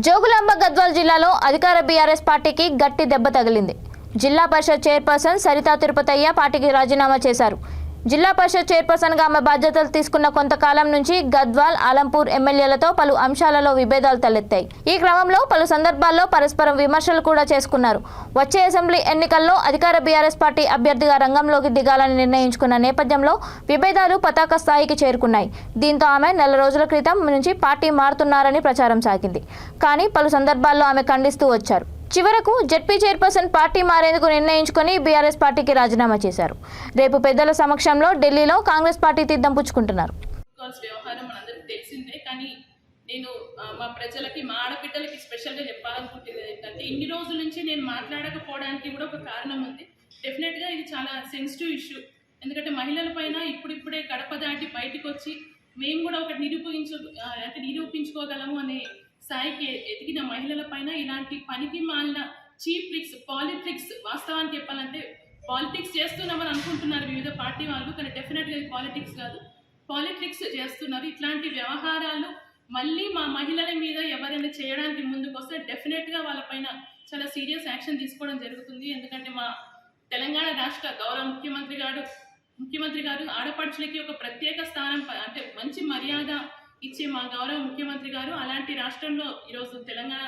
జోగులాంబ గద్వాల్ జిల్లాలో అధికార బీఆర్ఎస్ పార్టీకి గట్టి దెబ్బ తగిలింది. జిల్లా పరిషత్ చైర్పర్సన్ సరితా తిరుపతయ్య పార్టీకి రాజీనామా చేశారు. జిల్లా పరిషత్ చైర్పర్సన్గా ఆమె బాధ్యతలు తీసుకున్న కొంతకాలం నుంచి గద్వాల్, ఆలంపూర్ ఎమ్మెల్యేలతో పలు అంశాలలో విభేదాలు తలెత్తాయి. ఈ క్రమంలో పలు సందర్భాల్లో పరస్పరం విమర్శలు కూడా చేసుకున్నారు. వచ్చే అసెంబ్లీ ఎన్నికల్లో అధికార బీఆర్ఎస్ పార్టీ అభ్యర్థిగా రంగంలోకి దిగాలని నిర్ణయించుకున్న నేపథ్యంలో విభేదాలు పతాక స్థాయికి చేరుకున్నాయి. దీంతో ఆమె నెల రోజుల క్రితం నుంచి పార్టీ మారుతున్నారని ప్రచారం సాగింది. కానీ పలు సందర్భాల్లో ఆమె ఖండిస్తూ వచ్చారు. చివరకు జెడ్పీ చైర్పర్సన్ పార్టీ మారేందుకు నిర్ణయించుకుని బీఆర్ఎస్ పార్టీకి రాజీనామా చేశారు. రేపు పెద్దల సమక్షంలో ఢిల్లీలో కాంగ్రెస్ పార్టీ తీర్థం పుచ్చుకుంటున్నారు. వ్యవహారం మనందరికీ తెలిసిందే. కానీ నేను మా ప్రజలకి, మా ఆడబిడ్డలకి స్పెషల్గా చెప్పాలనుకుంటుంది ఏంటంటే, ఇన్ని రోజుల నుంచి నేను మాట్లాడకపోవడానికి కూడా ఒక కారణం ఉంది. డెఫినెట్గా ఇది చాలా సెన్సిటివ్ ఇష్యూ. ఎందుకంటే మహిళల పైన ఇప్పుడిప్పుడే గడప దాటి బయటకు వచ్చి మేము కూడా ఒకటి నిరూపించుకోగలము అనే స్థాయికి ఎదిగిన మహిళల పైన ఇలాంటి పనికి మాలిన చీప్ ట్రిక్స్, పాలిటిక్స్, వాస్తవానికి చెప్పాలంటే పాలిటిక్స్ చేస్తున్నామని అనుకుంటున్నారు వివిధ పార్టీ వాళ్ళు. కానీ డెఫినెట్గా ఇది పాలిటిక్స్ కాదు, పాలిటిక్స్ చేస్తున్నారు. ఇట్లాంటి వ్యవహారాలు మళ్ళీ మా మహిళల మీద ఎవరైనా చేయడానికి ముందుకు వస్తే డెఫినెట్గా వాళ్ళపైన చాలా సీరియస్ యాక్షన్ తీసుకోవడం జరుగుతుంది. ఎందుకంటే మా తెలంగాణ రాష్ట్ర గౌరవ ముఖ్యమంత్రి గారు ఆడపడుచులకి ఒక ప్రత్యేక స్థానం, అంటే మంచి మర్యాద ఇచ్చే మా గౌరవ ముఖ్యమంత్రి గారు అలాంటి రాష్ట్రంలో ఈరోజు తెలంగాణ